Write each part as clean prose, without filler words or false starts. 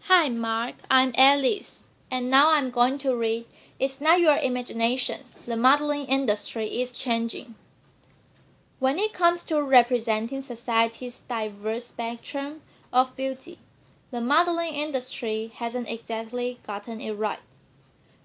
Hi Mark, I'm Alice, and now I'm going to read It's Not Your Imagination. The modeling industry is changing. When it comes to representing society's diverse spectrum of beauty, the modeling industry hasn't exactly gotten it right.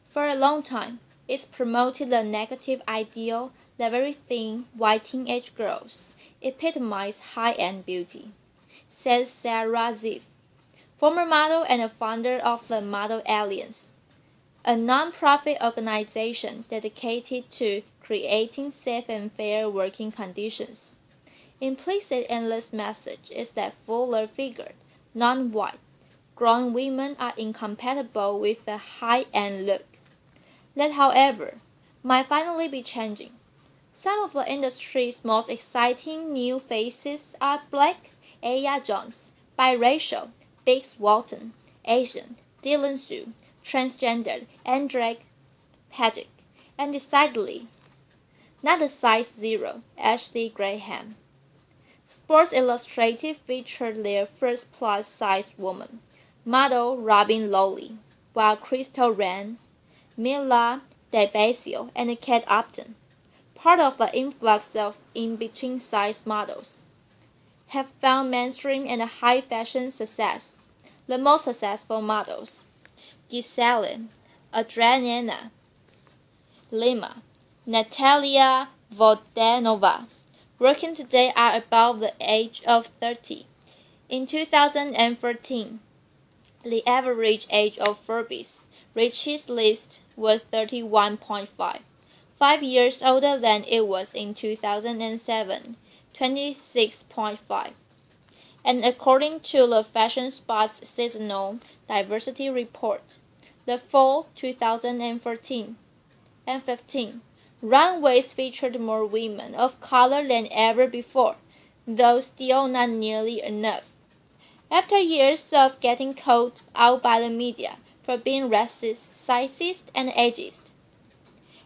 For a long time, it's promoted the negative ideal that very thin, white teenage girls epitomize high-end beauty, says Sarah Ziff, former model and a founder of the Model Alliance, a non-profit organization dedicated to creating safe and fair working conditions. Implicit in this message is that fuller-figured, non-white, grown women are incompatible with the high-end look. That, however, might finally be changing. Some of the industry's most exciting new faces are Black, Aya Jones, biracial, Biggs Walton, Asian, Dylan Sue, transgendered, and Drake Pagic, and decidedly not a size zero, Ashley Graham. Sports Illustrated featured their first plus-size woman, model Robin Lowry, while Crystal Ren, Mila DeBasile, and Kate Upton, part of the influx of in-between size models, have found mainstream and high fashion success. The most successful models, Gisele, Adriana Lima, Natalia Vodanova, working today are above the age of 30. In 2013, the average age of Forbes Rich's list was 31.5, 5 years older than it was in 2007, 26.5. And according to the Fashion Spot's seasonal diversity report, the fall 2014 and 15 runways featured more women of color than ever before, though still not nearly enough. After years of getting called out by the media for being racist, sexist, and ageist,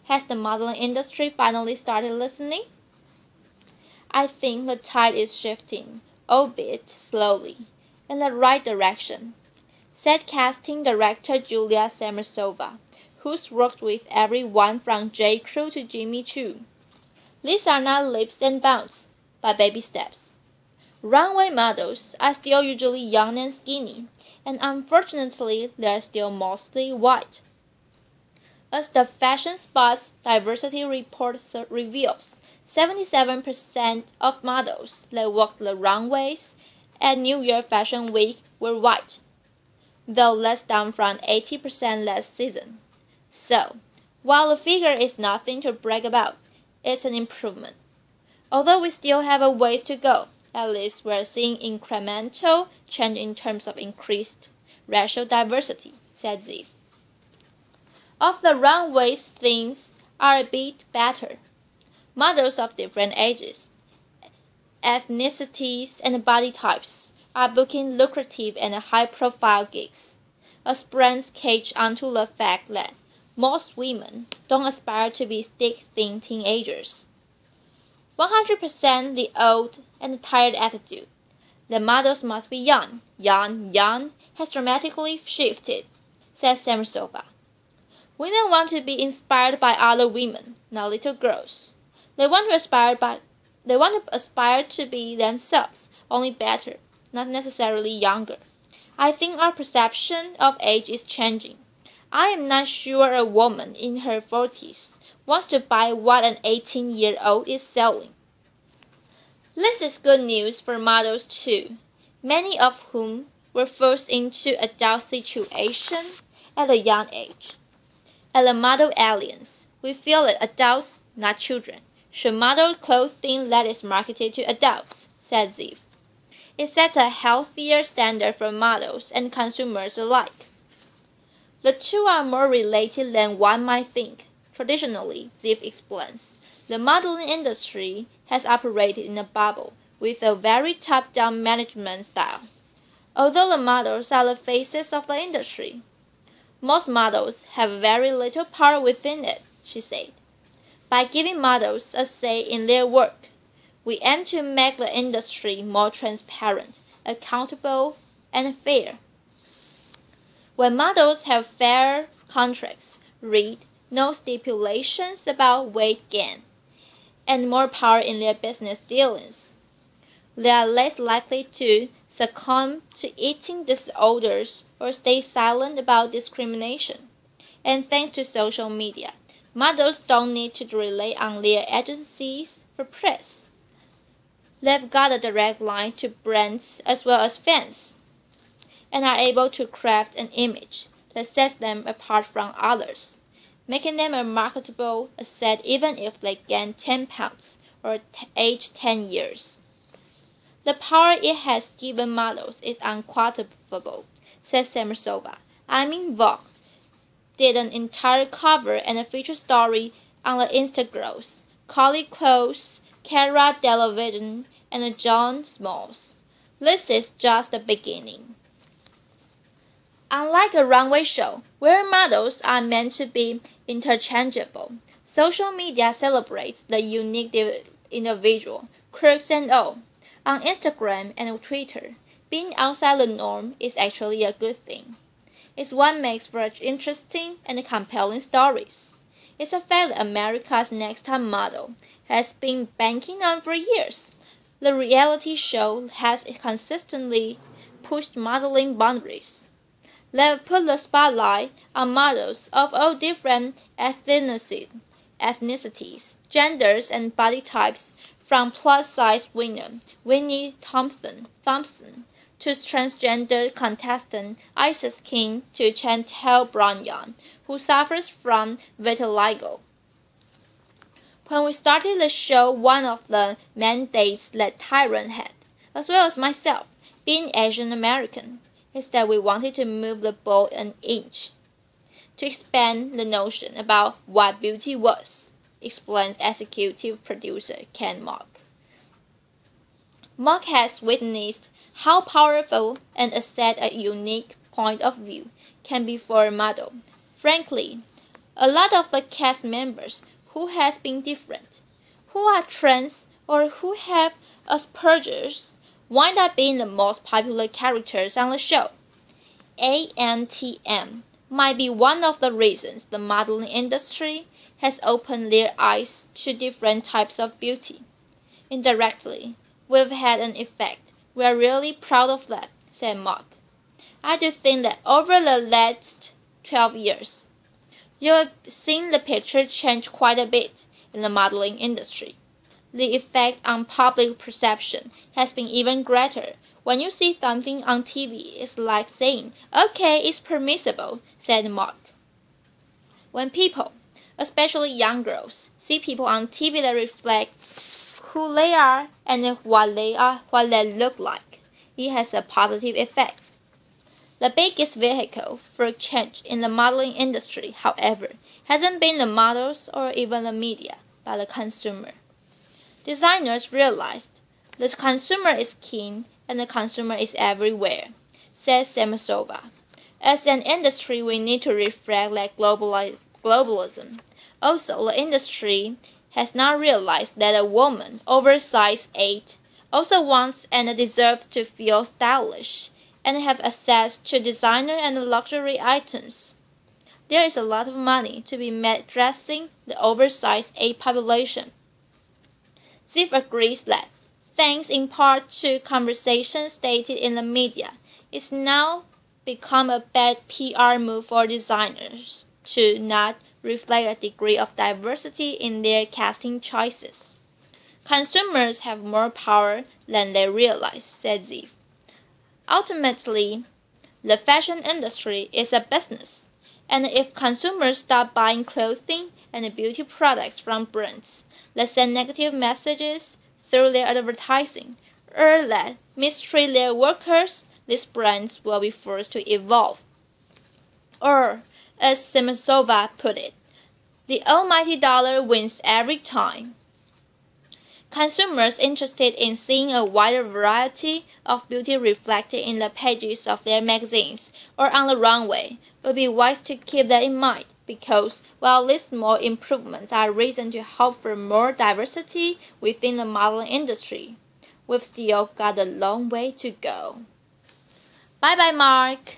has the modeling industry finally started listening? I think the tide is shifting, albeit slowly, in the right direction, said casting director Julia Samersova, who's worked with everyone from J. Crew to Jimmy Choo. These are not leaps and bounds, but baby steps. Runway models are still usually young and skinny, and unfortunately they're still mostly white. As the Fashion Spot's diversity report reveals, 77% of models that walked the runways at New York Fashion Week were white, though less down from 80% last season. So, while the figure is nothing to brag about, it's an improvement. Although we still have a ways to go, at least we're seeing incremental change in terms of increased racial diversity, said Ziff. Of the runways, things are a bit better. Models of different ages, ethnicities, and body types are booking lucrative and high-profile gigs, as brands catch onto the fact that most women don't aspire to be stick-thin teenagers. 100% the old and tired attitude that models must be young, has dramatically shifted, says Samersova. Women want to be inspired by other women, not little girls. They want to aspire to be themselves, only better, not necessarily younger. I think our perception of age is changing. I am not sure a woman in her 40s wants to buy what an 18-year-old is selling. This is good news for models too, many of whom were forced into adult situations at a young age. At the Model Alliance, we feel that adults, not children, should model clothing that is marketed to adults, said Ziff. It sets a healthier standard for models and consumers alike. The two are more related than one might think. Traditionally, Ziff explains, the modeling industry has operated in a bubble with a very top-down management style. Although the models are the faces of the industry, most models have very little power within it, she said. By giving models a say in their work, we aim to make the industry more transparent, accountable, and fair. When models have fair contracts, read no stipulations about weight gain, and more power in their business dealings, they are less likely to succumb to eating disorders or stay silent about discrimination. And thanks to social media, models don't need to rely on their agencies for press. They've got a direct line to brands as well as fans, and are able to craft an image that sets them apart from others, making them a marketable asset even if they gain 10 pounds or age 10 years. The power it has given models is unquantifiable, said Samsonova. Vogue did an entire cover and a feature story on the Instagrams, Carly Close, Cara Delevingne, and John Smalls. This is just the beginning. Unlike a runway show, where models are meant to be interchangeable, social media celebrates the unique individual, quirks and all. On Instagram and Twitter, being outside the norm is actually a good thing. It's what makes for interesting and compelling stories. It's a fact that America's Next Top Model has been banking on for years. The reality show has consistently pushed modeling boundaries. They've put the spotlight on models of all different ethnicities, genders, and body types, from plus-size winner Winnie Thompson to transgender contestant Isis King to Chantel Brognon, who suffers from vitiligo. When we started the show, one of the mandates that Tyron had, as well as myself, being Asian American, is that we wanted to move the ball an inch, to expand the notion about what beauty was, explains executive producer Ken Mock. Mock has witnessed how powerful and asset a unique point of view can be for a model. Frankly, a lot of the cast members who has been different, who are trans or who have Asperger's, wind up being the most popular characters on the show. ANTM might be one of the reasons the modeling industry has opened their eyes to different types of beauty. Indirectly, we've had an effect. We're really proud of that, said Mott. I do think that over the last 12 years, you have seen the picture change quite a bit in the modeling industry. The effect on public perception has been even greater. When you see something on TV, it's like saying, okay, it's permissible, said Mott. When people, especially young girls, see people on TV that reflect who they are and what they look like, it has a positive effect. The biggest vehicle for change in the modeling industry, however, hasn't been the models or even the media, but the consumer. Designers realized the consumer is king and the consumer is everywhere, says Samsonova. As an industry, we need to reflect that globalism. Also, the industry has now realized that a woman over size 8 also wants and deserves to feel stylish and have access to designer and luxury items. There is a lot of money to be made dressing the oversized 8 population. Ziv agrees that, thanks in part to conversations stated in the media, it's now become a bad PR move for designers to not reflect a degree of diversity in their casting choices. Consumers have more power than they realize, said Ziv. Ultimately, the fashion industry is a business, and if consumers stop buying clothing and beauty products from brands that send negative messages through their advertising, or that mistreat their workers, these brands will be forced to evolve. Or, as Samsonova put it, the almighty dollar wins every time. Consumers interested in seeing a wider variety of beauty reflected in the pages of their magazines or on the runway would be wise to keep that in mind, because while these small improvements are reason to hope for more diversity within the modeling industry, we've still got a long way to go. Bye-bye, Mark.